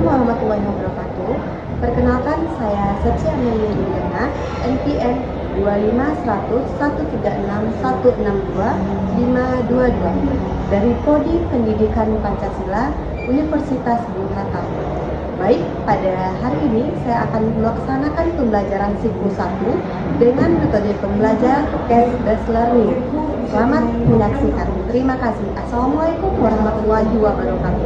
warahmatullahi wabarakatuh. Perkenalkan, saya Sepsi Amelia Indana, NPM 251136162 dari Prodi Pendidikan Pancasila Universitas Bung Hatta. Baik, pada hari ini saya akan melaksanakan pembelajaran siklus 1 dengan metode pembelajaran case-based learning. Selamat menyaksikan. Terima kasih. Assalamualaikum warahmatullahi wabarakatuh.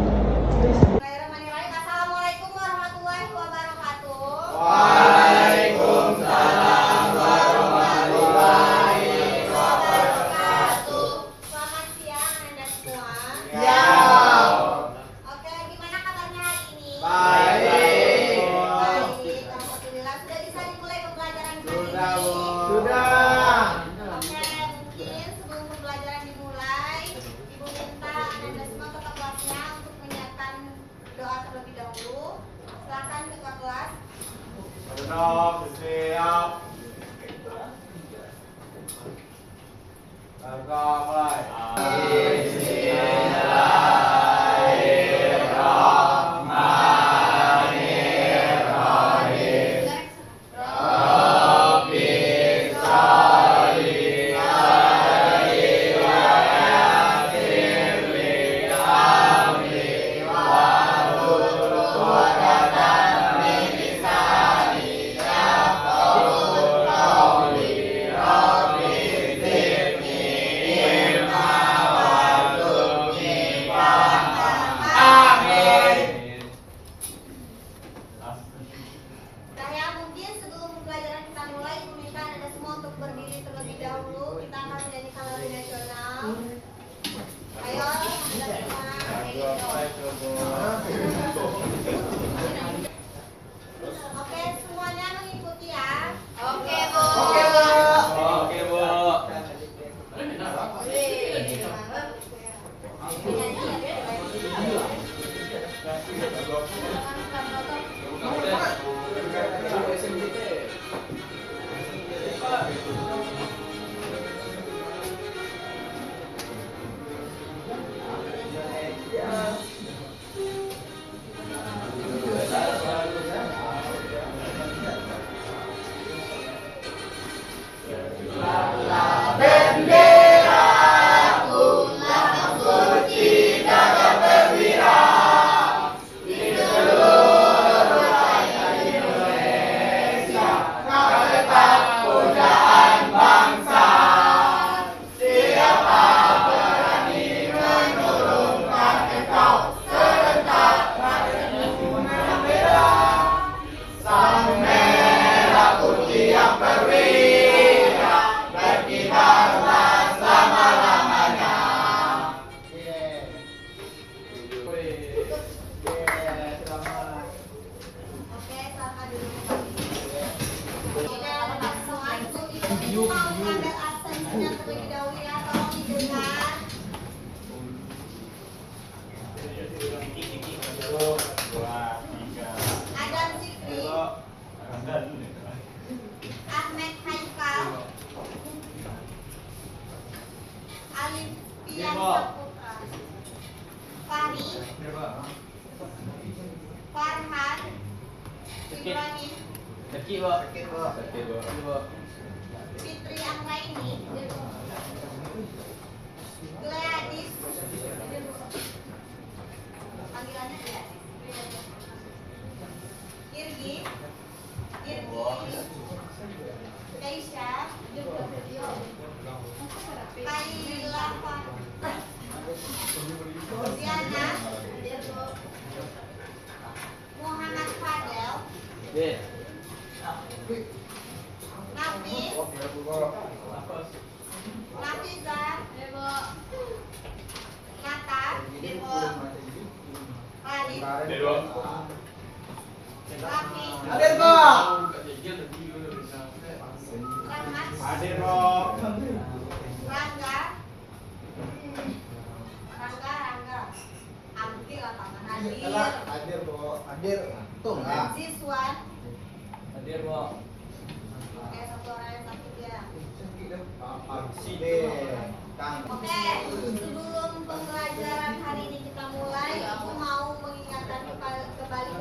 Assalamualaikum warahmatullahi wabarakatuh. Waalaikumsalam warahmatullahi wabarakatuh. Selamat siang Anda semua. Ya. Oke, gimana kabarnya hari ini? Baik. Baik, alhamdulillah. Sudah bisa dimulai pembelajaran hari ini? Sudah. Oke, mungkin sebelum pembelajaran dimulai, Ibu minta Anda semua ketua kelasnya untuk menyiapkan doa terlebih dahulu. Silakan ketua kelas. Siap, siap. Langkah mulai. Saya mungkin sebelum pembelajaran kita mulai, Ibu minta Anda semua untuk berdiri terlebih dahulu. Kita akan menyanyikan lagu nasional. Ayo, Anda semua. Oke, semuanya mengikuti ya. Oke, Bu. Oke, Bu. Oke, silakan duduk kembali. Oke, semua Ibu mau mengambil absensinya terlebih dahulu ya. Tolong didengar. Adam Zikri, Ahmed Haikal, Alif Pian Saputra, Fahri, Farhan, Ibrahim, Fitri Anggraini, Gladys, panggilannya Gladys, Irgi, Keisha, Kaila, Diana, Muhammad Fadel, Nafis, Nafiza, Nata, Arif, Rafi, Hadir, Pak. Rahmat, Hadir, Pak. Rangga, Anggi lah tangan hadir, Hadir, Bu. Hadir. Tuh, enggak. Ziswan, Hadir, Pak. oke satu orang yang sakit ya. Sini. Kang. Oke, sebelum pembelajaran hari ini kita mulai, aku mau mengingatkan kembali kepada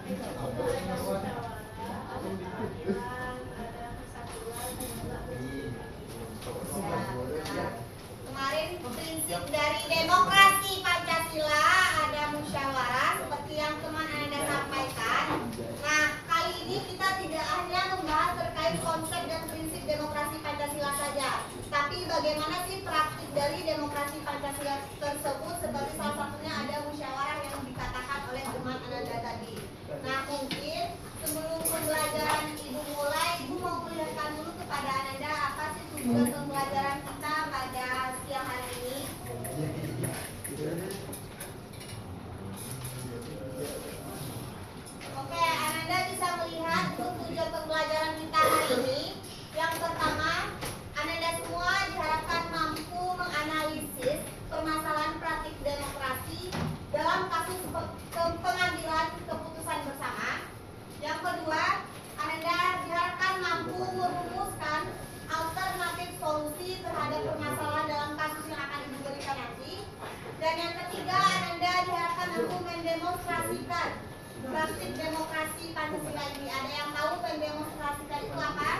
Kemarin prinsip dari demokrasi Pancasila ada musyawarah seperti yang teman Anda sampaikan. Nah, kali ini kita tidak hanya membahas terkait konsep dan prinsip demokrasi Pancasila saja, tapi bagaimana sih praktik dari demokrasi Pancasila tersebut, seperti salah satunya ada musyawarah yang dikatakan oleh teman Anda tadi. Nah, mungkin sebelum pembelajaran Ibu mulai, Ibu mau perlihatkan dulu kepada Anda apa sih tujuan pembelajaran kita pada siang hari ini. Oke, Anda bisa melihat untuk tujuan pembelajaran kita hari ini. Yang pertama, Anda semua diharapkan mampu menganalisis permasalahan praktik demokrasi dalam kasus pengambilan keputusan bersama. Yang kedua, Anda diharapkan mampu merumuskan alternatif solusi terhadap permasalahan dalam kasus yang akan Ibu berikan nanti. Dan yang ketiga, Anda diharapkan mampu mendemonstrasikan praktik demokrasi Pancasila ini. Ada yang tahu mendemonstrasikan itu apa?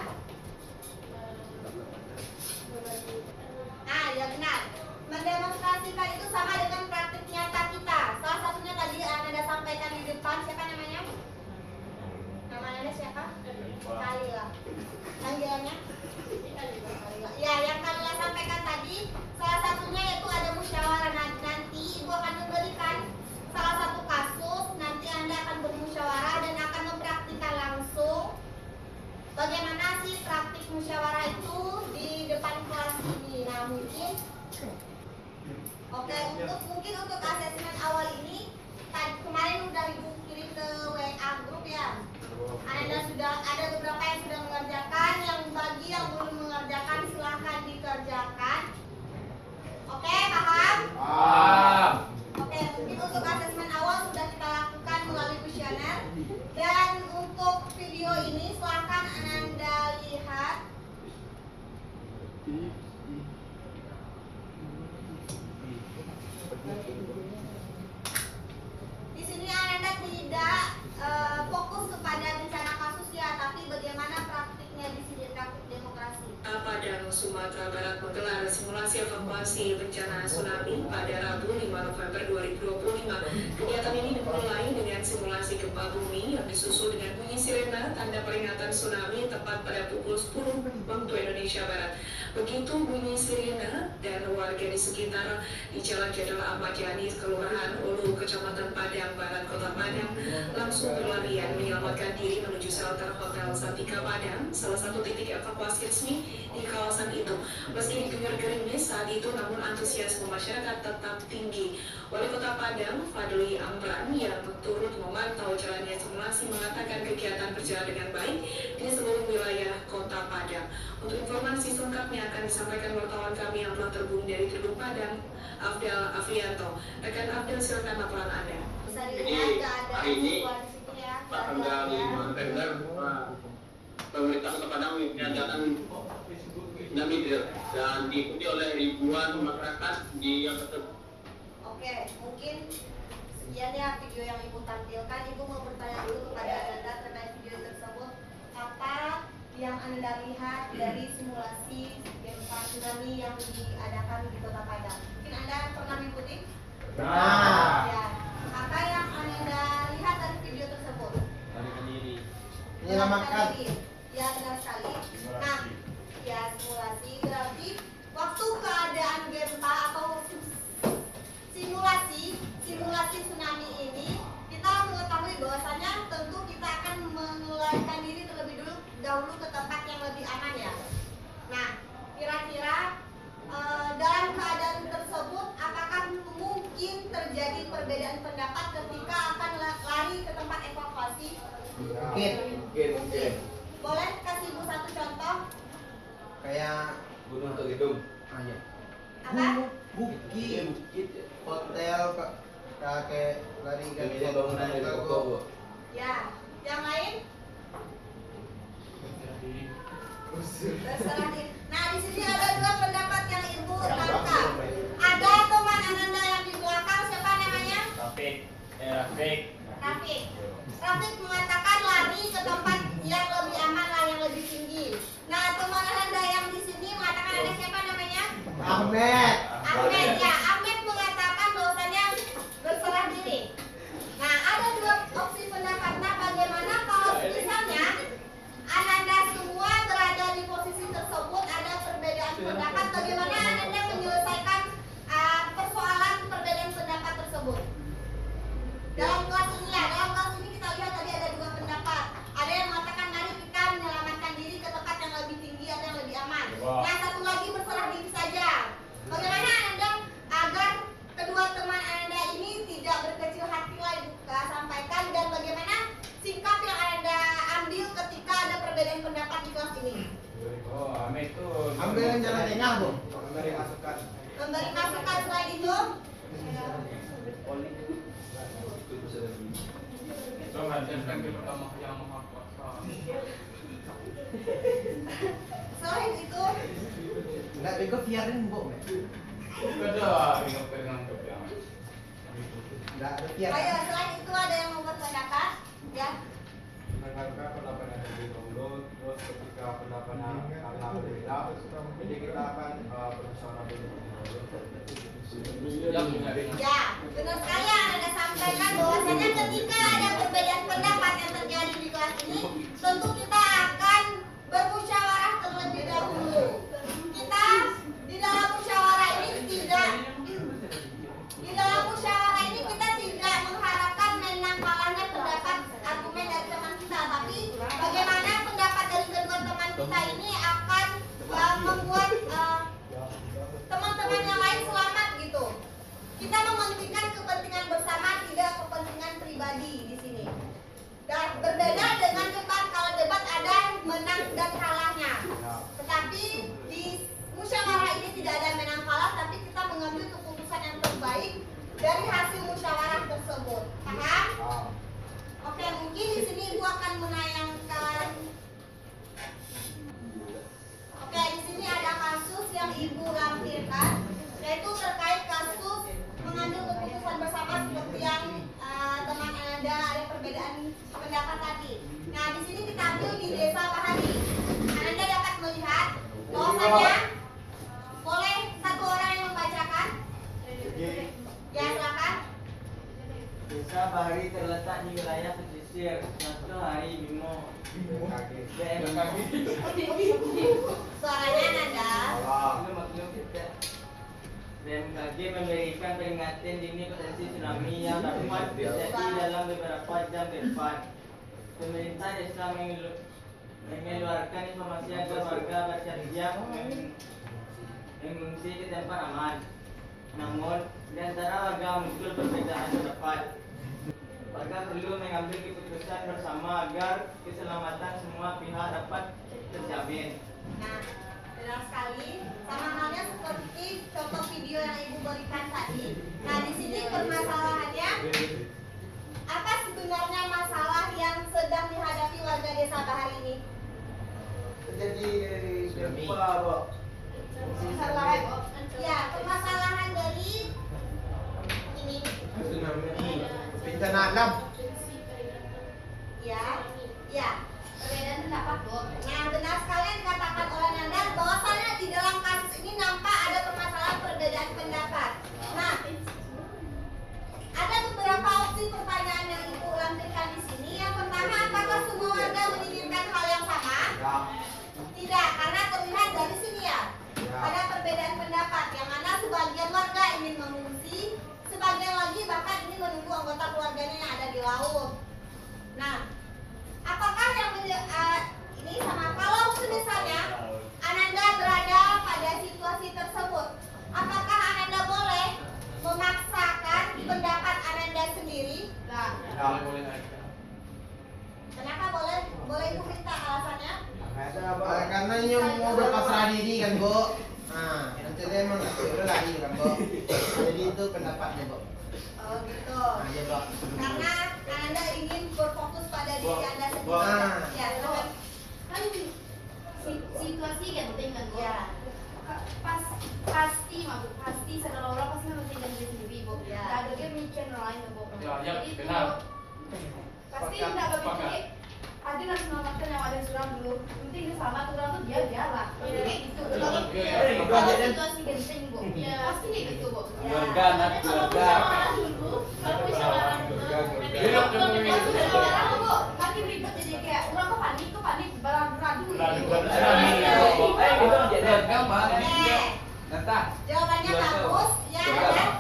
Ah, ya benar. Mendemonstrasikan itu sama dengan praktik nyata kita. Salah satunya tadi Anda sampaikan di depan. Siapa namanya? Nama Anda siapa? Kalila. Panggilannya? Kalila. Ya, yang Kalila sampaikan tadi, salah satunya yaitu ada musyawarah. Nanti Ibu akan memberikan salah satu kasus. Nanti Anda akan bermusyawarah dan akan mempraktikkan langsung bagaimana sih praktik musyawarah itu di depan kelas ini. Nah, mungkin untuk asesmen awal ini kemarin udah Ibu kirim ke WA grup ya. Ada beberapa yang sudah mengerjakan, yang bagi yang belum mengerjakan silahkan dikerjakan. Oke, paham? Paham. Oke, mungkin untuk asesmen awal sudah kita lakukan melalui kuesioner. Dan untuk video ini silahkan Anda lihat. Di sini Anda tidak fokus kepada bencana kasus ya, tapi bagaimana praktiknya di sini praktik demokrasi. Padang, Sumatera Barat menggelar simulasi evakuasi bencana tsunami pada Rabu 5 November 2025. Kegiatan ini dimulai dengan simulasi gempa bumi yang disusul dengan bunyi sirena tanda peringatan tsunami tepat pada pukul 10 waktu Indonesia Barat. Begitu bunyi sirena dan warga di sekitar di Jalan Jenderal Ahmad Yani, Kelurahan Ulu, Kecamatan Padang Barat, Kota Padang, langsung berlarian menyelamatkan diri menuju shelter Hotel Santika Padang, salah satu titik evakuasi resmi di kawasan itu. Meski diguyur gerimis saat itu, namun antusiasme masyarakat tetap tinggi. Wali Kota Padang, Fadli Amran, yang turut memantau jalannya simulasi, mengatakan kegiatan berjalan dengan baik di seluruh wilayah Kota Padang. Untuk informasi selengkapnya akan disampaikan wartawan kami yang telah terhubung dari Gedung Padang, Afdal Afrianto. Rekan Afdal, silakan laporan Anda. Bisa dilihat keadaan hari ini, siswa di situ ya. tanggal 5 November, pemerintah Kota Padang menyatakan tsunami dan diikuti oleh ribuan masyarakat di yang tersebut. Oke, mungkin sekian ya video yang Ibu tampilkan. Ibu mau bertanya dulu kepada Anda terkait video tersebut. Apa yang Anda lihat dari simulasi gempa tsunami yang diadakan di Kota Padang? Mungkin Anda pernah mengikuti? Nah. Ya. Apa yang Anda lihat dari video tersebut? Menyelamatkan. Ya, benar sekali. Nah, ya simulasi berarti waktu keadaan gempa atau simulasi tsunami ini, kita mengetahui bahwasanya tentu kita akan melarikan diri terlebih dahulu ke tempat yang lebih aman ya. Nah, kira-kira dalam keadaan tersebut apakah mungkin terjadi perbedaan pendapat ketika akan lari ke tempat evakuasi? Mungkin. Boleh kasih Ibu satu contoh? Kayak Gunung atau gedung? ya. Apa? Bukit, hotel, kakek lari ke Bisa bangunan dari toko, Bu. Ya, yang lain? Terserah diri. Nah, di sini ada dua pendapat yang Ibu tangkap. Ada teman Ananda yang di belakang, siapa namanya? Rafiq. Rafiq. Rafiq. Rafiq mengatakan lari ke tempat yang lebih aman lah, yang lebih tinggi. Nah, teman Anda yang di sini mengatakan ada siapa namanya? Ahmed. Ahmed ya. Ahmed mengatakan bahwasanya berserah diri. Nah, ada dua opsi pendapat. Nah, bagaimana kalau misalnya Ananda semua berada di posisi tersebut, ada perbedaan pendapat, bagaimana Ananda menyelesaikan persoalan perbedaan pendapat tersebut? Dalam kelas ini ya, dalam kelas ini kita lihat tadi ada dua pendapat. Ada yang mengatakan mari kita menyelamatkan diri ke tempat yang lebih tinggi atau yang lebih aman. Nah, satu lagi berserah diri saja. Bagaimana Anda agar kedua teman Anda ini tidak berkecil hati lagi sampaikan, dan bagaimana sikap yang Anda ambil ketika ada perbedaan pendapat di kelas ini? Oh, Ahmed tuh Ambil yang jalan tengah, Bu. memberi masukan. Memberi masukan selain itu, Coba jelaskan ke pertama yang maha kuasa. selain itu, Enggak bego biarin, Bu. Beda dengan penganggap yang. Enggak ada ayo biar. selain itu ada yang membuat pendapat, ya. Mendengarkan pendapat yang lebih dahulu, terus ketika pendapat karena berbeda, jadi kita akan berusaha dulu. Yang menyaring. Ya, benar sekali yang Anda sampaikan bahwasanya ketika ada perbedaan pendapat yang terjadi di kelas ini, tentu kita akan bermusyawarah terlebih dahulu. Kita di dalam musyawarah ini tidak kita tidak mengharapkan menang kalahnya pendapat argumen dari teman kita, tapi bagaimana pendapat dari kedua teman kita ini akan membuat teman-teman yang lain selamat gitu. Kita mementingkan kepentingan bersama, tidak kepentingan pribadi di sini. Dan berbeda dengan debat, kalau debat ada menang dan kalahnya. Tetapi di musyawarah ini tidak ada menang kalah, tapi kita mengambil keputusan yang terbaik dari hasil musyawarah tersebut. Paham? Oke, mungkin di sini Ibu akan menayangkan. Oke, di sini ada kasus yang Ibu lampirkan, yaitu terkait kasus mengambil keputusan bersama seperti yang teman Anda ada perbedaan pendapat tadi. Nah, di sini kita ambil di Desa Bahari. Anda dapat melihat bahwasanya boleh satu orang yang membacakan. Ya, silakan. Desa Bahari terletak di wilayah pesisir. Satu hari Bimo. Suaranya Nanda. BMKG memberikan peringatan dini potensi tsunami yang dapat terjadi dalam beberapa jam ke depan. Pemerintah desa mengeluarkan informasi agar warga bersiap-siap mengungsi ke tempat aman. Namun, di antara warga muncul perbedaan pendapat. Warga perlu mengambil keputusan bersama agar keselamatan semua pihak dapat terjamin. Nah, benar sekali. Sama halnya seperti contoh video yang Ibu berikan tadi. Nah, di sini permasalahannya, apa sebenarnya masalah yang sedang dihadapi warga Desa Bahari ini? Terjadi gempa, Bu. Permasalahan, ya, permasalahan dari ini. Bencana alam. Ya, ya. Perbedaan pendapat, Bu. Nah, benar sekali yang dikatakan oleh Nanda bahwasanya di dalam kasus ini nampak ada permasalahan perbedaan pendapat. Nah, ada beberapa opsi pertanyaan yang Ibu lampirkan di sini. Yang pertama, apakah semua warga menginginkan hal yang sama? Ya. Tidak, karena terlihat dari sini ya. Ya. Ada perbedaan pendapat yang mana sebagian warga ingin mengungsi, sebagian lagi bahkan ingin menunggu anggota keluarganya yang ada di laut. Nah, apakah yang ini sama kalau misalnya Ananda berada pada situasi tersebut, apakah Ananda boleh memaksakan pendapat Ananda sendiri? Nah, kenapa boleh? Boleh Ibu minta alasannya? Karena ini mau berpasrah diri kan, Bu. Nah, nanti dia emang udah lari kan, Bu. Jadi itu pendapatnya, Bu. Oh gitu. Nah, ya, Bu. Karena Anda ingin berfokus pada diri Anda sendiri. Nah. Ya, terus. Kan situasi genting kan Bu. Ya. Pasti mabuk, pasti segala orang pasti mementingkan diri sendiri Bu. Ya. Gak ada yang mikir orang lain Bu. Ya, Jadi benar. Pasti nggak berpikir ada harus selamatkan yang ada suram dulu. Penting ini selamat orang tuh dia lah. Pasti kayak gitu. Kalau situasi genting bu, pasti kayak gitu bu. Keluarga, anak keluarga. Kalau musyawarah dulu, musyawarah bu, makin ribet jadi kayak orang kok panik, beradu. Itu jadi gampang. Nata. Jawabannya bagus. Ya ada.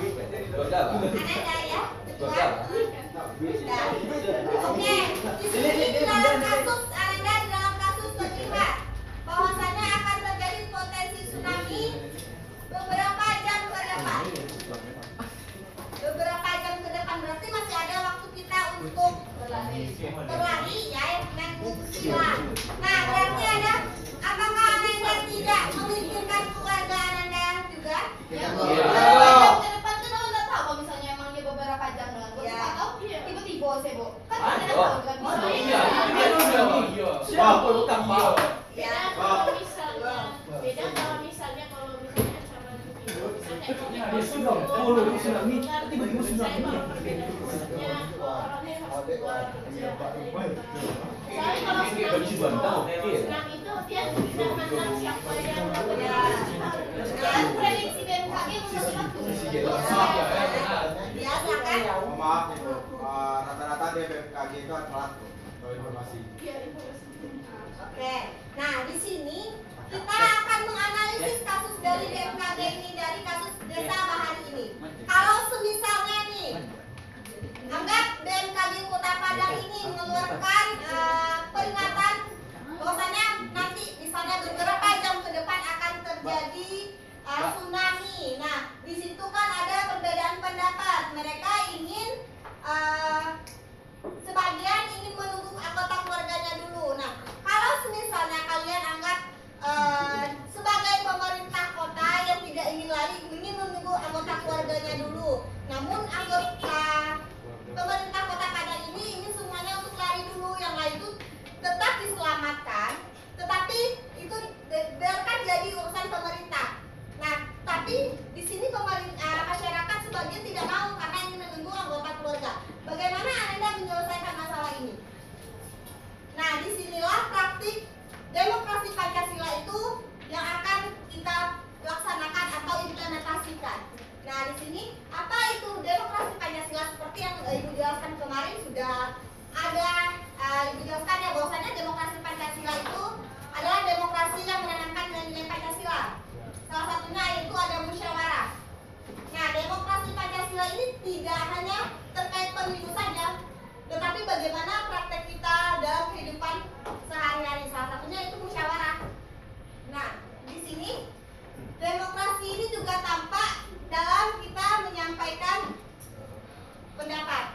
Keluarga. Ananda ya. Kedua. Nah, oke, di sini di dalam kasus Ananda di dalam kasus terlihat bahwasannya akan terjadi potensi tsunami beberapa jam ke depan. Beberapa jam ke depan berarti masih ada waktu kita untuk berlari ya, mengungsi lah. Nah, berarti ada apakah Ananda tidak mengizinkan keluarga Ananda juga? Ya, ke depan kan lo nggak tahu kalau misalnya emang dia beberapa jam dengan gue Ya. atau tiba-tiba sih bu, kan Aduh. kita tahu kan Iya, iya. Siapa utang mau? Ya. kalau misalnya kalau misalnya sama Dia sudah tsunami tiba-tiba tsunami. Soalnya kalau tsunami itu dia tidak mengenal siapa yang dan prediksi BMKG untuk Biasa kan? Maaf nih bro, rata-rata dia BMKG itu telat bro, kalau informasi. Oke. Nah, di sini kita akan menganalisis kasus dari BMKG ini dari kasus Desa Bahari ini. Kalau semisalnya nih, anggap BMKG Kota Padang ini mengeluarkan peringatan bahwasanya nanti misalnya beberapa jam ke depan akan terjadi tsunami. Nah, di situ kan ada perbedaan pendapat. Mereka ingin sebagian ingin menunggu anggota keluarganya dulu. Nah, kalau misalnya kalian anggap sebagai pemerintah kota yang tidak ingin lari, ingin menunggu anggota keluarganya dulu. Namun anggota pemerintah kota Padang ini ingin semuanya untuk lari dulu, yang lain itu tetap diselamatkan. Tetapi itu biarkan jadi urusan pemerintah. Nah, tapi di sini masyarakat sebagian tidak mau karena ingin menunggu anggota keluarga. Bagaimana Anda menyelesaikan masalah ini? Nah, disinilah praktik demokrasi Pancasila itu yang akan kita laksanakan atau implementasikan. Nah, di sini apa itu demokrasi Pancasila seperti yang Ibu jelaskan kemarin sudah ada Ibu jelaskan ya bahwasanya demokrasi Pancasila itu adalah demokrasi yang menanamkan nilai-nilai Pancasila. Salah satunya yaitu ada musyawarah. Nah, demokrasi Pancasila ini tidak hanya terkait pemilu saja, tetapi bagaimana praktek kita dalam kehidupan sehari-hari. Salah satunya itu musyawarah. Nah, di sini demokrasi ini juga tampak dalam kita menyampaikan pendapat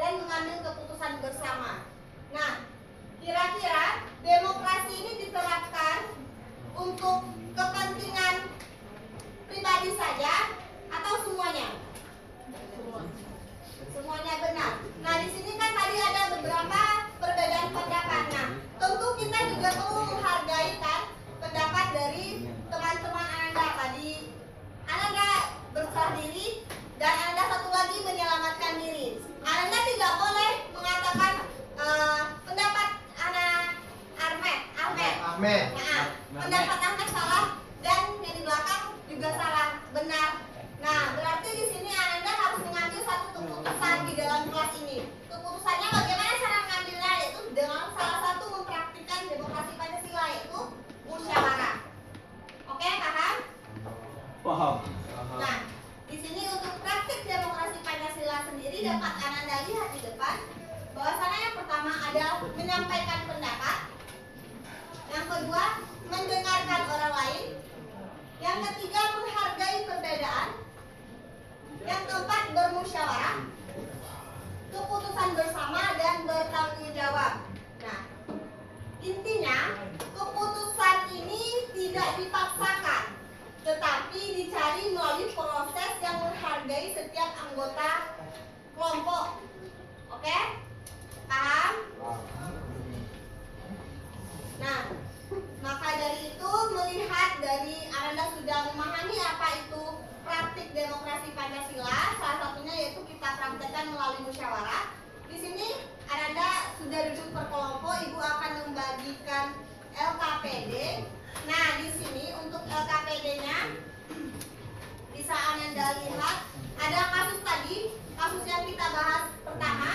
dan mengambil keputusan bersama. Nah, kira-kira demokrasi ini diterapkan untuk kepentingan pribadi saja atau semuanya? Semuanya benar. Nah, di sini kan tadi ada beberapa perbedaan pendapat. Nah, tentu kita juga perlu menghargai kan pendapat dari teman-teman Anda tadi. Anda berserah diri dan Anda satu lagi menyelamatkan diri. Anda tidak boleh mengatakan pendapat Ahmed. Nah, pendapat Ahmed salah dan yang di belakang juga salah, benar. Nah, berarti di sini Anda harus mengambil satu keputusan di dalam kelas ini. Keputusannya bagaimana cara mengambilnya, yaitu dengan salah satu mempraktikkan demokrasi Pancasila, yaitu musyawarah. Oke, paham? Paham. Nah, di sini untuk praktik demokrasi Pancasila sendiri dapat Anda lihat di depan bahwasanya yang pertama ada menyampaikan pendapat, yang kedua mendengarkan orang lain, yang ketiga menghargai perbedaan, yang keempat bermusyawarah, keputusan bersama dan bertanggung jawab. Nah, intinya keputusan ini tidak dipaksakan, tetapi dicari melalui proses yang menghargai setiap anggota kelompok. Oke? Paham? Nah, maka dari itu melihat dari Anda sudah memahami apa itu praktik demokrasi Pancasila, salah satunya yaitu kita praktekkan melalui musyawarah. Di sini Ananda sudah duduk per kelompok, Ibu akan membagikan LKPD. Nah, di sini untuk LKPD-nya bisa Ananda lihat ada kasus tadi, kasus yang kita bahas pertama.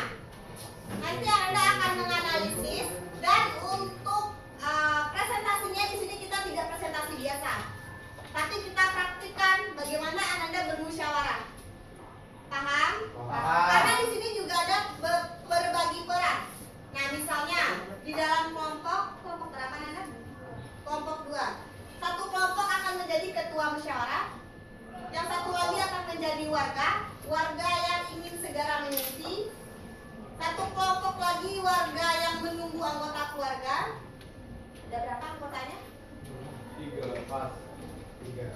Nanti Ananda akan menganalisis dan untuk presentasinya di sini kita tidak presentasi biasa, tapi kita praktikkan bagaimana Ananda bermusyawarah. Paham? Karena di sini juga ada berbagi peran. Nah, misalnya di dalam kelompok berapa Ananda? Kelompok 2. Satu kelompok akan menjadi ketua musyawarah, yang satu lagi akan menjadi warga yang ingin segera mengisi. Satu kelompok lagi warga yang menunggu anggota keluarga. Ada berapa anggotanya? 3, pas. 3.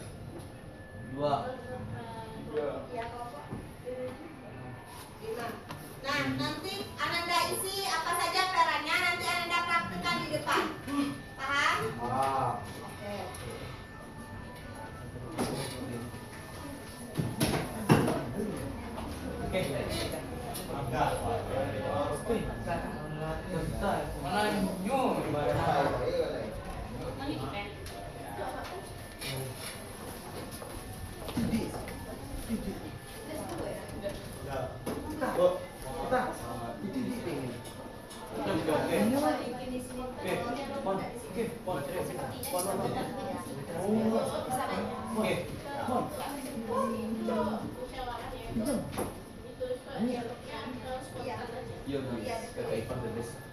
2. Ya, kelompok 5. Nah, nanti Ananda isi apa saja perannya, nanti Ananda praktikkan di depan. Paham? Oke.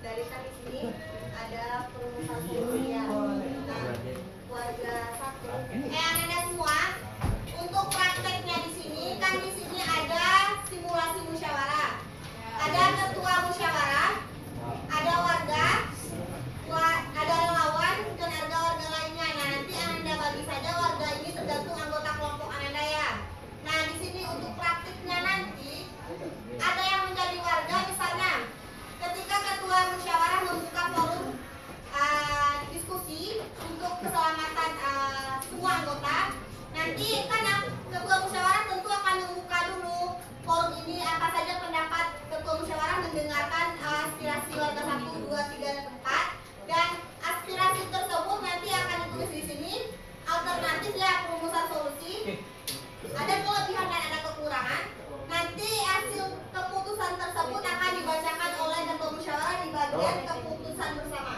Dari kan di sini ada perumusan solusinya. Nah, warga 1. Ananda semua, untuk prakteknya di sini kan di sini ada simulasi musyawarah. Ada ketua musyawarah, ada warga, ada relawan dan ada warga lainnya. Nah, nanti Ananda bagi saja warga ini tergantung anggota kelompok Ananda ya. Nah, di sini untuk praktiknya nanti ada yang menjadi warga, misalnya ketika ketua musyawarah membuka forum diskusi untuk keselamatan semua anggota, nanti kan ketua musyawarah tentu akan membuka dulu forum ini apa saja pendapat ketua musyawarah, mendengarkan aspirasi warga 1, 2, 3, dan 4, dan aspirasi tersebut nanti akan ditulis di sini. Alternatif ya, perumusan solusi. Ada kelebihan dan ada kekurangan. Nanti hasil keputusan tersebut akan dibacakan oleh ketua musyawarah di bagian keputusan bersama.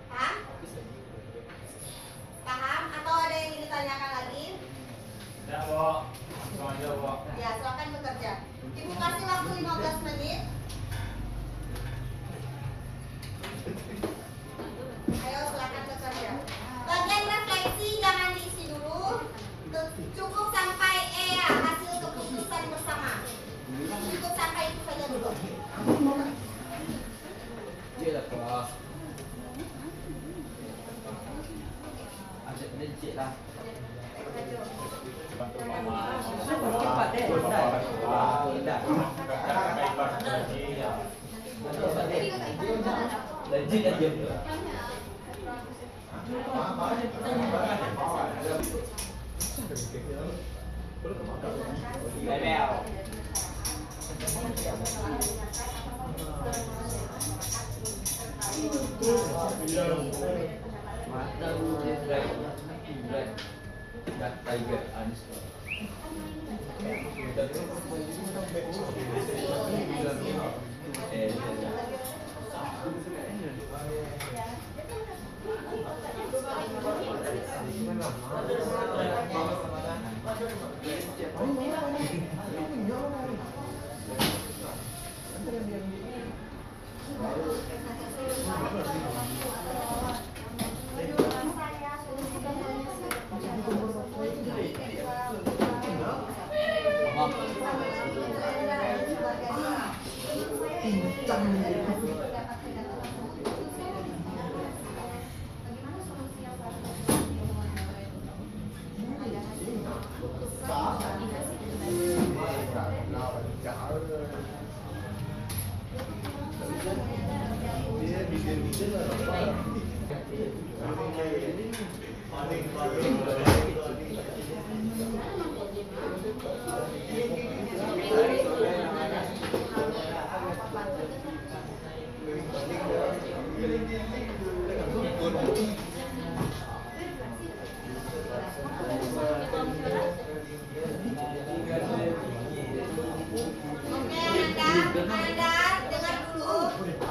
Paham? Paham? Atau ada yang ingin ditanyakan lagi? Ya, Bu. Semuanya, Bu. Ya, silakan bekerja. Ibu kasih waktu 15 menit. Ayo silakan bekerja. Bagian refleksi jangan diisi dulu. Cukup sampai ya, hasil keputusan bersama. Cukup sampai itu saja dulu. Iya lah, Pak. Ada cek lah. Cepat deh. Legit aja. Level. Mata Black Tiger Anis.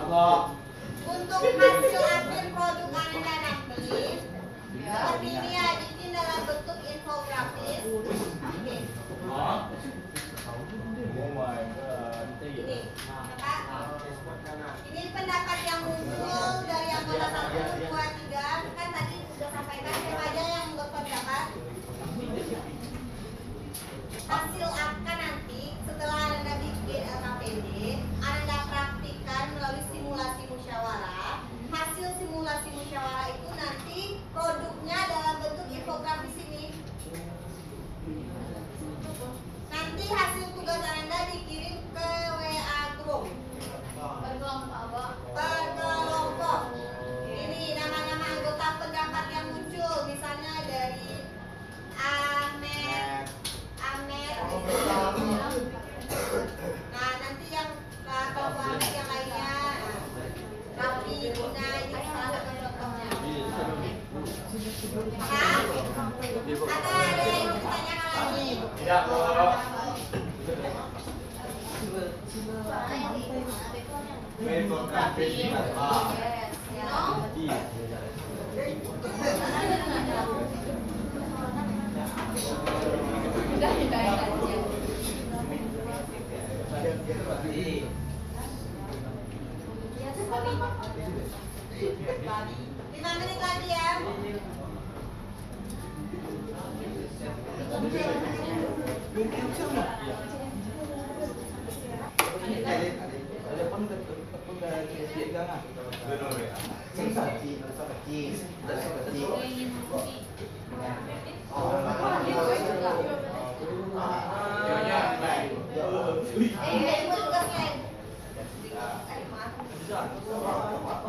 Untuk hasil akhir produk Ananda nanti seperti ini ya, bikin dalam bentuk infografis. Ini, ini pendapat yang muncul dari anggota 1, 2, 3. Kan tadi sudah sampaikan siapa aja yang berpendapat. Hasil akan nanti setelah Anda bikin LKPD, Anda praktikkan melalui simulasi musyawarah. Hasil simulasi musyawarah itu nanti produknya dalam bentuk infografis ini. Nanti hasil tugas Anda dikirim ke WA group. Per kelompok. Ini nama-nama anggota pendapat yang muncul, misalnya dari Ahmed. Nah, nanti yang kelompok Ahmed yang lainnya, Rafi, Guna, ini salah satu contohnya. Atau ada yang mau ditanyakan lagi? Ya, Pak. Lima menit lagi ya.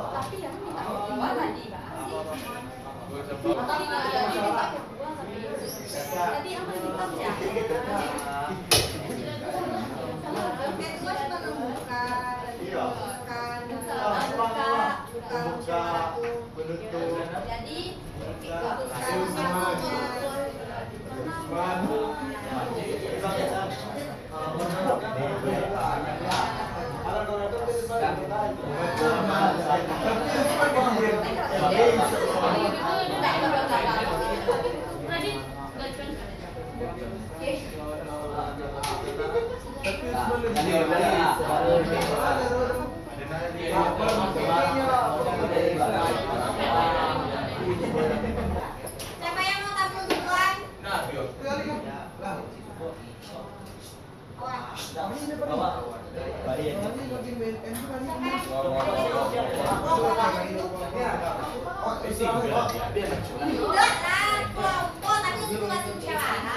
Tapi yang minta kedua tadi tadi apa hitam ya? Jadi Siapa yang mau tampil duluan? Enggak lah, kelompok tapi simulasi musyawarah.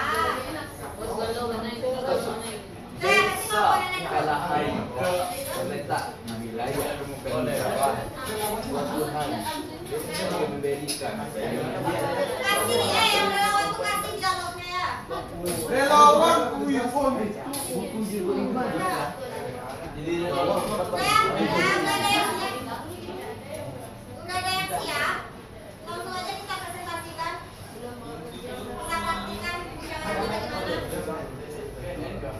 Kasih yang relawan tuh kasih dialognya ya. Relawan Uyufon. Udah ada yang siap. Langsung aja kita presentasikan. Kita praktikan musyawarahnya bagaimana.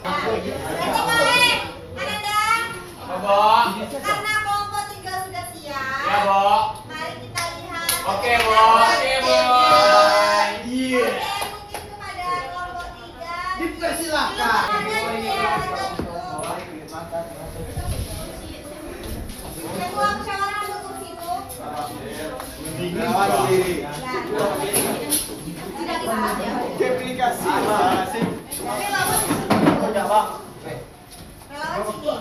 Berarti boleh, Ananda. Apa, Bo? Karena kelompok 3 sudah siap. Ya, Bo. Mari kita lihat. Oke, Bo. Oke, Bo. Oke, mungkin kepada kelompok 3. Dipersilakan. Ketua musyawarah duduk situ. Relawan sendiri. Tidak disebut ya. Duplikasi. Relawan relawan sini.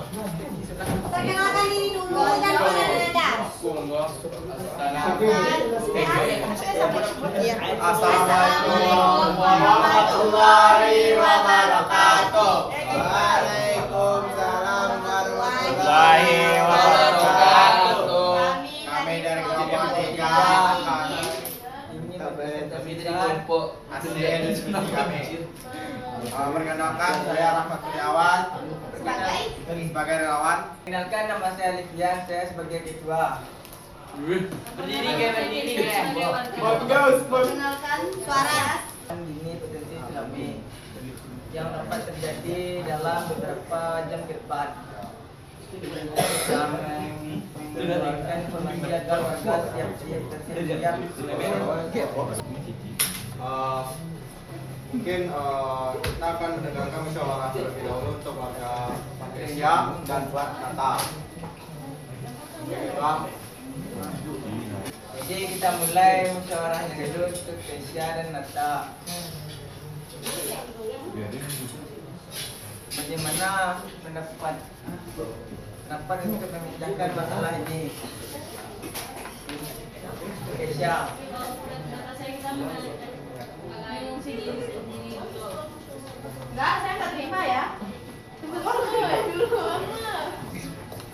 Perkenalkan diri dulu dan Ananda. Assalamualaikum warahmatullahi wabarakatuh. Waalaikumsalam warahmatullahi wabarakatuh. Kami dari kelompok 3 asli Indonesia kami. Perkenalkan saya Rahmat Kurniawan sebagai relawan. Perkenalkan nama saya Livian, saya sebagai ketua. Berdiri kayak. Bagus. Perkenalkan suara. Ini potensi tsunami yang dapat terjadi dalam beberapa jam ke depan. yang mengeluarkan informasi agar warga siap-siap tersedia. Mungkin kita akan mendengarkan musyawarah terlebih dahulu untuk warga Malaysia dan buat Natal. Jadi kita mulai musyawarahnya dulu untuk Kesia dan Nata. Bagaimana pendapat untuk memecahkan masalah ini? Kesia. Enggak, saya nggak terima ya. Tunggu dulu.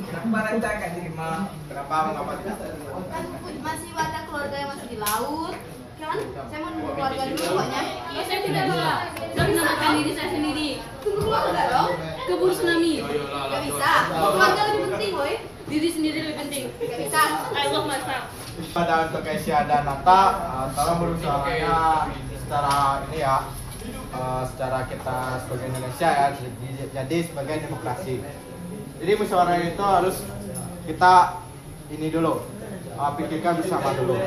Kenapa Nata nggak terima? Kenapa mengapa tidak? Kan masih ada keluarga yang masih di laut. Kan saya mau nunggu keluarga dulu pokoknya. Ya, saya tidak bisa. Saya menamakan diri saya sendiri. Tunggu keluarga dong. Keburu tsunami. Gak bisa. Keluarga lebih penting, boy. Diri sendiri lebih penting. Gak bisa. I love myself. Pada untuk Kesia dan Nata, tolong berusaha secara ini ya, secara kita sebagai Indonesia ya, jadi sebagai demokrasi. Jadi musyawarah itu harus kita ini dulu, pikirkan bersama dulu.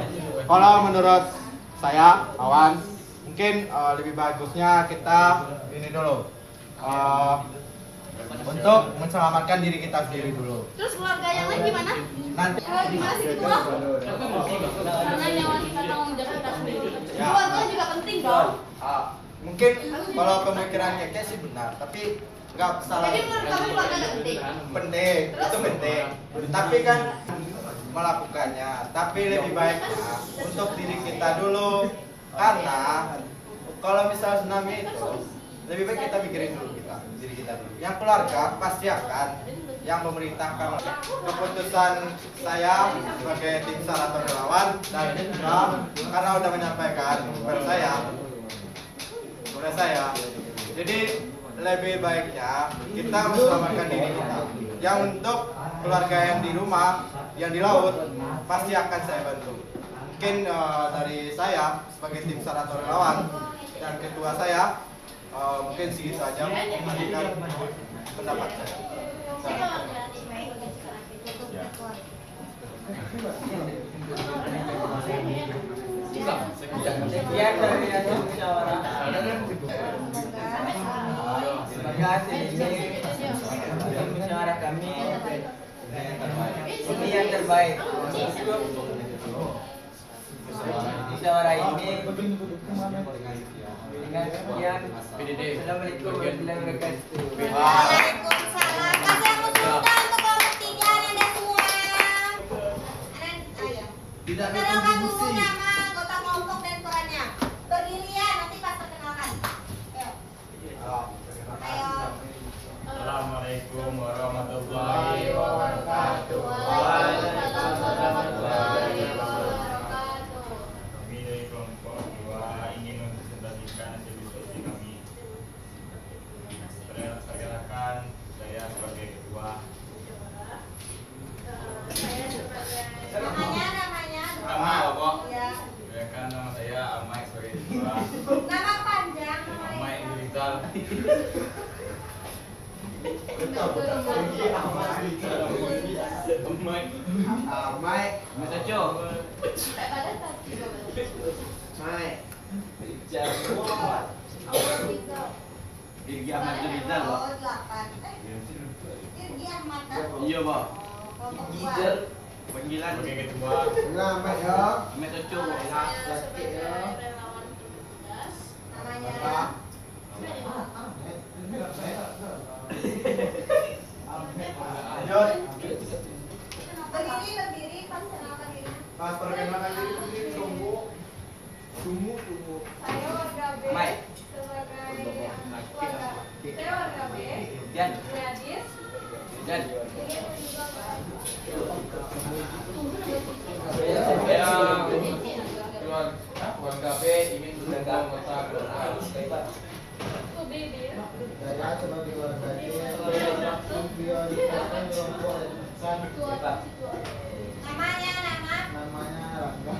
Kalau menurut saya, kawan, mungkin lebih bagusnya kita ini dulu, untuk menyelamatkan diri kita sendiri dulu. Terus keluarga yang lain gimana? Nanti Gimana sih ketua? Karena nyawa kita tanggung jawab kita sendiri. ya, Keluarga juga penting dong. mungkin kalau pemikiran Keke sih benar, tapi nggak salah. Jadi menurut kamu keluarga gak penting? Penting, itu penting. Tapi kan melakukannya, tapi lebih baik untuk diri kita dulu, karena kalau misal tsunami itu lebih baik kita pikirin dulu diri kita dulu. Yang keluarga pasti akan yang memerintahkan. Keputusan saya sebagai tim SAR atau relawan dan juga karena udah menyampaikan kepada saya, jadi lebih baiknya kita menyelamatkan diri kita. Yang untuk keluarga yang di rumah, yang di laut, pasti akan saya bantu. Mungkin dari saya sebagai tim SAR atau relawan dan ketua saya, mungkin segitu aja memberikan pendapat saya. Sekian dari hasil musyawarah. Semoga hasil ini musyawarah kami ini yang terbaik. Musyawarah ini dengan sekian. Assalamualaikum warahmatullahi wabarakatuh. Waalaikumsalam. Kasih yang usul untuk kelompok 3 Anda semua. Tidak ada Kenalkan dulu kontribusi. nama anggota kelompok dan perannya. Berdiri ya, nanti pas perkenalkan. Ayo. Assalamualaikum warahmatullahi wabarakatuh. Waalaikumsalam warahmatullahi wabarakatuh. Kami dari kelompok 2 ingin mempresentasikan hasil diskusi kami. Perkenalkan, saya sebagai ketua. Namanya. Nama kok? Ya. Perkenalkan, nama saya Amai sebagai ketua. Nama panjang. Amai Indrital. Mai, Caco. Mai. Irgi Ahmad Rizal, Pak. Oh, 8. Irgi Ahmad kan? Iya, Pak. Kelompok 2. Panggilan sebagai ketua. Bilang Mai ya. Ahmad Caco, Pak. Namanya. Lanjut. Berdiri, pas kenalkan diri. Pas perkenalkan diri, tunggu. Saya warga B Mai. sebagai warga. Saya warga B. Dan Gadis. dan Saya warga B ingin menjadi anggota keluarga. Tuh, baby. Saya sebagai warga prioritaskan kelompok dan pesan. Namanya. Namanya Rangga.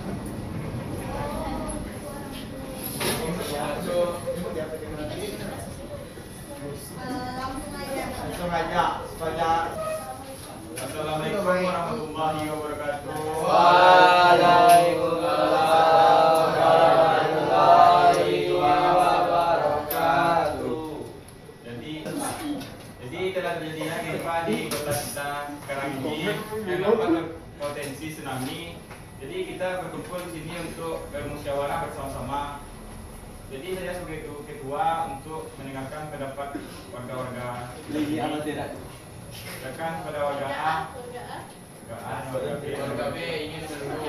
Langsung aja. Langsung aja supaya Assalamualaikum warahmatullahi wabarakatuh. Waalaikumsalam warahmatullahi wabarakatuh. Jadi telah terjadinya gempa di kota kita sekarang ini yang dapat berpotensi tsunami. Jadi kita berkumpul di sini untuk bermusyawarah bersama-sama. Jadi saya sebagai ketua untuk mendengarkan pendapat warga-warga. Silakan pada warga A. Warga B. Warga B ingin menunggu.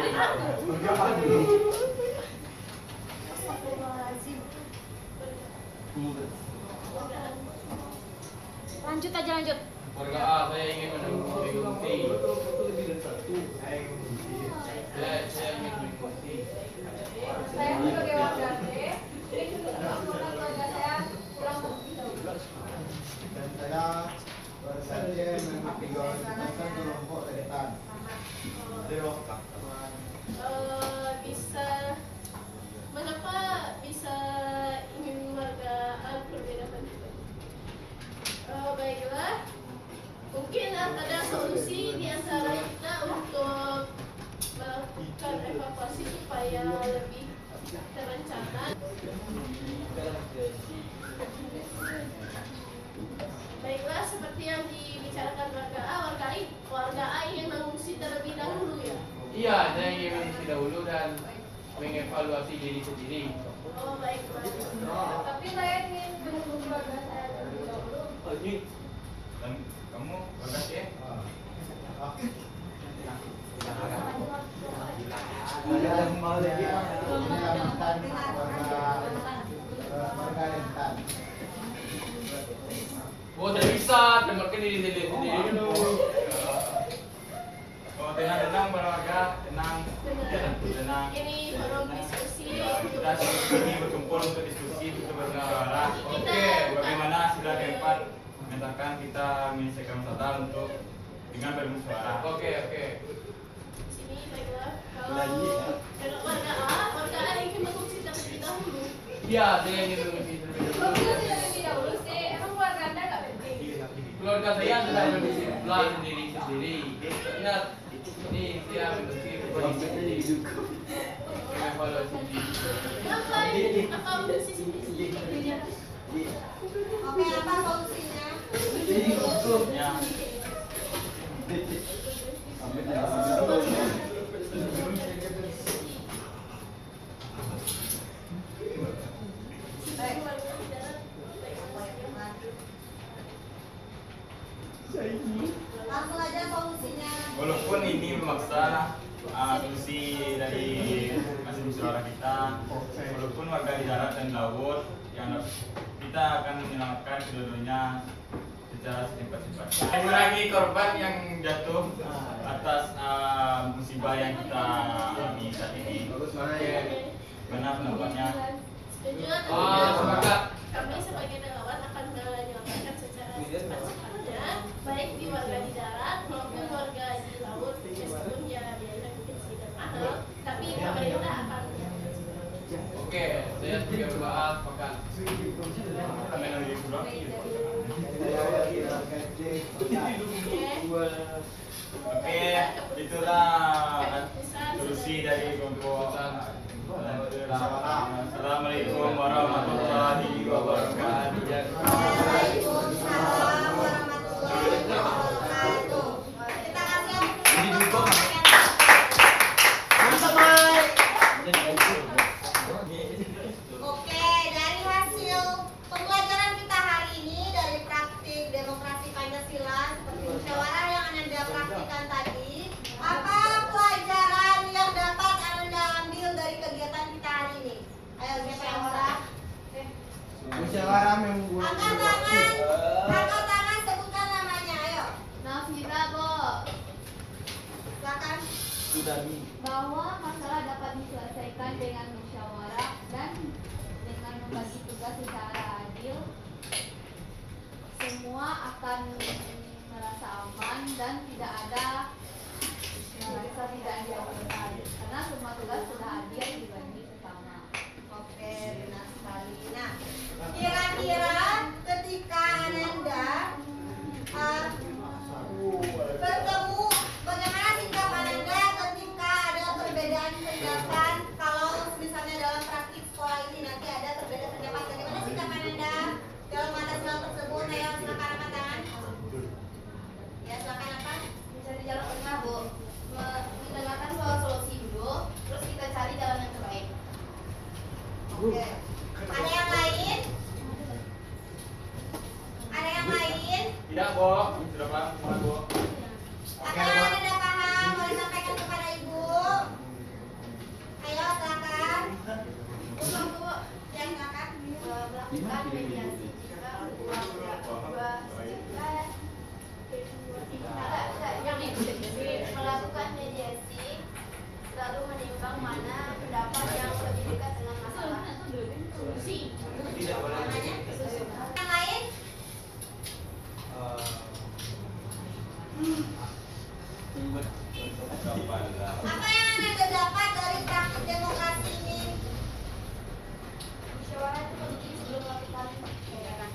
Lanjut aja lanjut. Warga A, saya ingin menunggu mengikuti. Saya ingin mengikuti. Saya sebagai warga B, ini laporan keluarga saya kurang lebih dahulu. Dan saya baru saja mengikuti organisasi kelompok rentan. Bisa mengapa bisa ingin warga A berbeda pendapat? Baiklah, mungkin ada solusi di antara kita untuk melakukan evakuasi supaya lebih terencana. Baiklah, seperti yang dibicarakan warga A ingin mengungsi terlebih dahulu ya. Iya, saya ingin mengikuti dahulu dan mengevaluasi diri sendiri. Oh baiklah. Tapi saya ingin menunggu keluarga saya terlebih dahulu. Dan kamu warga C? Warga rentan. Oh, tidak bisa, dengarkan diri sendiri dulu. Oh, tenang para warga, tenang. Ini forum diskusi. Kita sini berkumpul untuk diskusi, untuk bermusyawarah. Bagaimana setelah gempa menyatakan kita menyelesaikan masalah untuk dengan bermusyawarah. Oke. Sini baiklah. Kalau warga A ingin mengungsi terlebih dahulu. Iya, saya ingin mengikuti terlebih Kalau dahulu. kita tidak terlebih dahulu sih, emang keluarga Anda nggak penting? Keluarga saya sudah berbisnislah sendiri. Ingat, ini saya mengikuti sendiri. Mengevaluasi diri. Kenapa mengungsi sendiri? Oke, apa solusinya? Ya. Langsung aja solusinya. Walaupun ini memaksa solusi dari masing musyawarah kita, walaupun warga di darat dan laut yang kita akan menyelamatkan kedua-duanya secara secepat-cepatnya. Mengurangi korban yang jatuh atas musibah yang kita alami saat ini. Benar pendapatnya? Setuju? Sepakat. Kami sebagai relawan akan menyelamatkan secara cepat-cepatnya, baik di warga di darat maupun warga di laut. Meskipun ya biayanya mungkin sedikit mahal, tapi pemerintah akan Oke, saya sebagai berdoa sepakat. Kami dari pulau. Oke, itulah solusi dari kelompok. Assalamualaikum warahmatullahi wabarakatuh. Waalaikumsalam warahmatullahi wabarakatuh. Kita kasih Oke, dari hasil pembelajaran kita hari ini dari praktik demokrasi Pancasila seperti musyawarah yang Anda praktikkan tadi, apa pelajaran yang dapat Anda ambil dari kegiatan kita hari ini? Ayo siapa yang mulai? Musyawarah membuat Angkat tangan, sebutkan namanya, ayo. Nafira, Bo. Silakan. Bahwa masalah dapat diselesaikan dengan musyawarah dan dengan membagi tugas secara adil, semua akan merasa aman dan tidak ada merasa tidak diamankan karena semua tugas sudah adil dibagi bersama. Oke, benar sekali. Nah, kira-kira ketika Ananda bertemu Oke. Ada yang lain? Ada yang lain? Tidak, Bo. Sudah paham semua, Bo. Apa yang tidak paham boleh sampaikan kepada Ibu. Ayo silakan. Yang silakan. Melakukan mediasi jika kedua melakukan mediasi selalu menimbang mana pendapat yang lebih dekat dengan masalah. Yang lain? Apa yang Anda dapat dari praktik demokrasi ini? Musyawarah itu penting sebelum melakukan tindakan.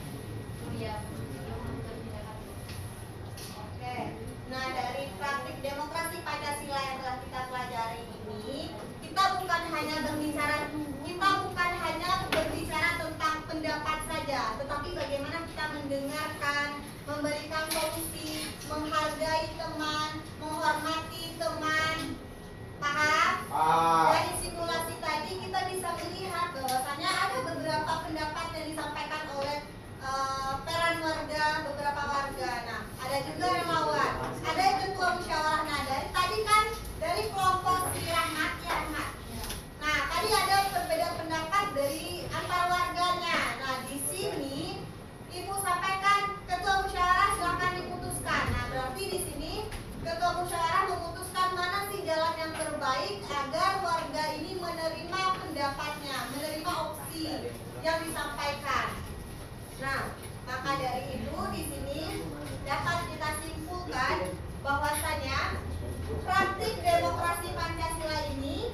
Kemudian sebelum melakukan tindakan. Oke. Nah, dari praktik demokrasi Pancasila yang telah kita pelajari ini, kita bukan hanya berbicara tentang pendapat saja, tetapi bagaimana kita mendengarkan, memberikan solusi, menghargai teman, menghormati teman. Paham? Dari simulasi tadi kita bisa melihat bahwasanya ada beberapa pendapat yang disampaikan oleh peran warga, beberapa warga. Nah, ada juga relawan, ada ketua musyawarah. Nah, dari tadi kan dari kelompok si Rahmat ya Rahmat. Nah, tadi ada perbedaan pendapat dari antar warganya. Nah, di sini Ibu sampaikan ketua musyawarah silakan diputuskan. Nah, berarti di sini ketua musyawarah memutuskan mana sih jalan yang terbaik agar warga ini menerima pendapatnya, menerima opsi yang disampaikan. Nah, maka dari itu di sini dapat kita simpulkan bahwasanya praktik demokrasi Pancasila ini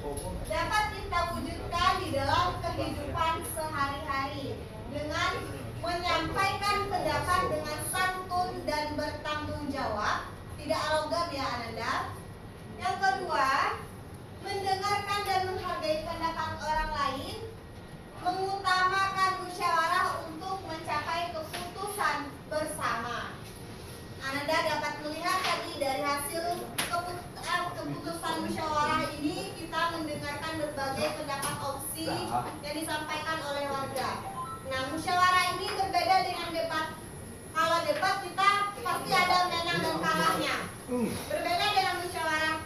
dapat kita wujudkan di dalam kehidupan sehari-hari dengan menyampaikan pendapat dengan santun dan bertanggung jawab, tidak arogan ya Ananda. Yang kedua, mendengarkan dan menghargai pendapat orang lain, mengutamakan musyawarah untuk mencapai keputusan bersama. Ananda dapat melihat tadi dari hasil keputusan musyawarah ini kita mendengarkan berbagai pendapat opsi yang disampaikan oleh warga. Nah, musyawarah ini berbeda dengan debat. Kalau debat kita pasti ada menang dan kalahnya. Berbeda dengan musyawarah.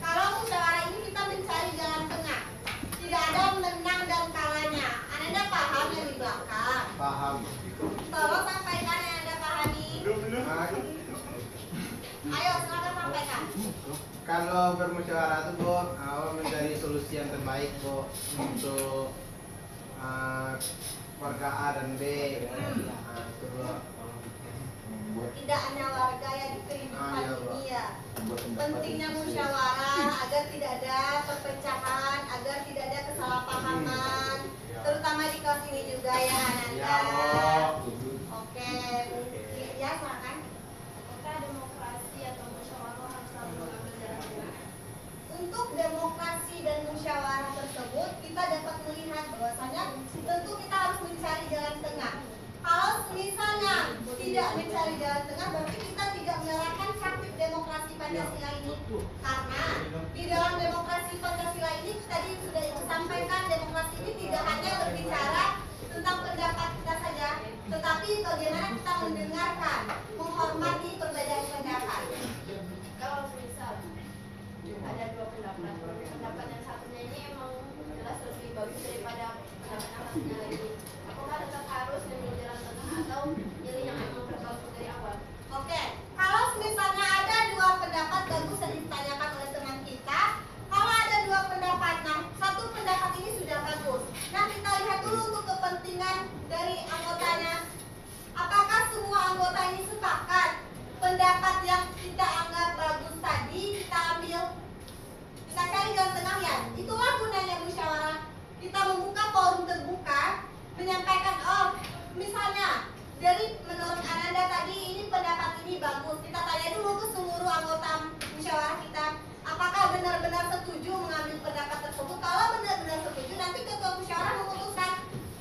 Kalau musyawarah ini kita mencari jalan tengah. Tidak ada menang dan kalahnya. Anda paham yang di belakang? Paham. Tolong sampaikan yang Anda pahami. Ayo, silakan sampaikan. Kalau bermusyawarah itu Bu, mencari solusi yang terbaik Bu untuk warga A dan B. Itu Bu. Tidak hanya warga yang di kehidupan ini ya. Pentingnya musyawarah agar tidak ada perpecahan, agar tidak ada kesalahpahaman, terutama di kelas ini juga ya Ananda. Oke, ya silakan. Apakah demokrasi atau musyawarah harus selalu mengambil jalan tengah? Untuk demokrasi dan musyawarah tersebut kita dapat melihat bahwasanya tentu kita harus mencari jalan tengah. Kalau misalnya tidak mencari jalan tengah, berarti kita tidak menerapkan praktik demokrasi Pancasila ini. Karena di dalam demokrasi Pancasila ini tadi sudah disampaikan, demokrasi ini tidak hanya berbicara tentang pendapat kita saja, tetapi bagaimana kita mendengarkan, menghormati perbedaan pendapat. Kalau misal ada dua pendapat yang satunya ini emang jelas lebih bagus daripada pendapat yang satunya lagi, apakah tetap harus memilih jalan tengah atau pilih yang emang terbagus dari awal? Oke, kalau misalnya ada dua pendapat bagus yang ditanyakan oleh teman kita, kalau ada dua pendapat, nah satu pendapat ini sudah bagus. Nah kita lihat dulu untuk kepentingan dari anggotanya. Apakah semua anggota ini sepakat pendapat yang kita anggap bagus tadi kita ambil? Kita cari jalan tengah ya. Itulah gunanya musyawarah. Kita membuka forum terbuka, menyampaikan, oh misalnya dari menurut Ananda tadi ini pendapat ini bagus. Kita tanya dulu ke seluruh anggota musyawarah kita, apakah benar-benar setuju mengambil pendapat tersebut. Kalau benar-benar setuju, nanti ketua musyawarah memutuskan,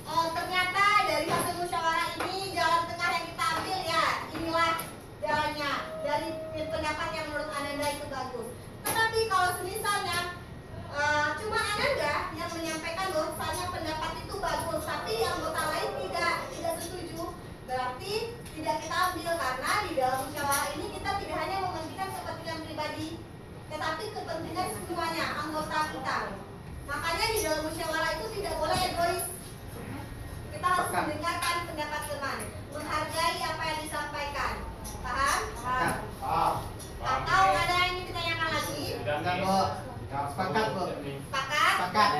oh ternyata dari hasil musyawarah ini jalan tengah yang kita ambil ya inilah jalannya dari pendapat yang menurut Ananda itu bagus. Tetapi kalau misalnya cuma Ananda yang menyampaikan bahwa pendapat kepentingan semuanya anggota kita. Makanya di dalam musyawarah itu tidak boleh egois. Kita harus mendengarkan pendapat teman, menghargai apa yang disampaikan. Paham? Paham. Atau ada yang ingin ditanyakan lagi? Enggak, Bu. Sepakat, Bu. Sepakat? Sepakat.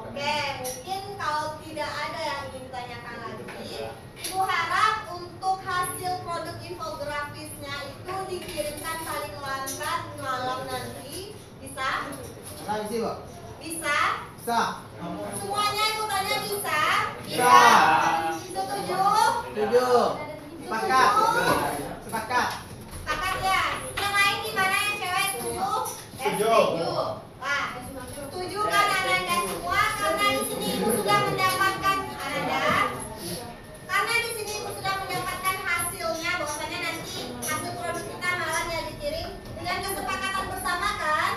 Oke, mungkin kalau tidak ada yang ingin ditanyakan lagi, Ibu harap untuk hasil produk infografisnya itu dikirimkan paling lambat malam nanti. Bisa? Nah, isi, Bu. Bisa? Bisa. Semuanya ikutannya bisa? Bisa. Setuju? Setuju. Sepakat. Sepakat. Sepakat ya? Yang lain gimana yang cewek setuju? Setuju. Wah, setuju kan Ananda semua? Karena di sini Ibu sudah mendapatkan Ananda. Karena di sini Ibu sudah mendapatkan hasilnya, bahwasanya nanti hasil produk kita malam ya dikirim dengan kesepakatan bersama kan?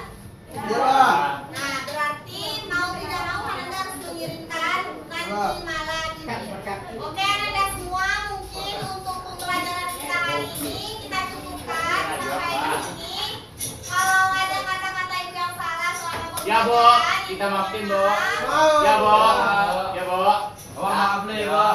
Iya. Nah, berarti mau tidak mau Ananda harus mengirimkan nanti malam ini. Oke, Ananda semua, mungkin untuk pembelajaran kita hari ini kita cukupkan sampai di sini. Kalau ada kata-kata Ibu yang salah selama pembelajaran, Ya, Bu. Kita maafin, Bu. Mau. Ya, Bu. Ya, Bu. Oh, maaf nih, Bu.